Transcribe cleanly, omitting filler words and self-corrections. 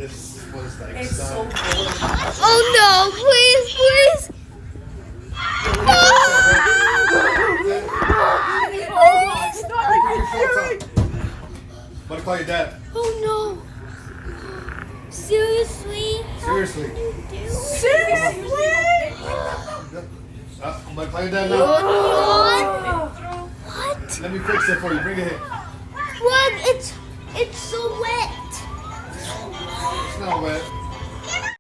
This was like It's so some. cold. Oh no, please, please. I'm gonna call your dad. Oh no. Seriously? Seriously. Seriously? I'm gonna call your dad now. What? Let me fix it for you. Bring it here. What? It's so wet. It's not wet.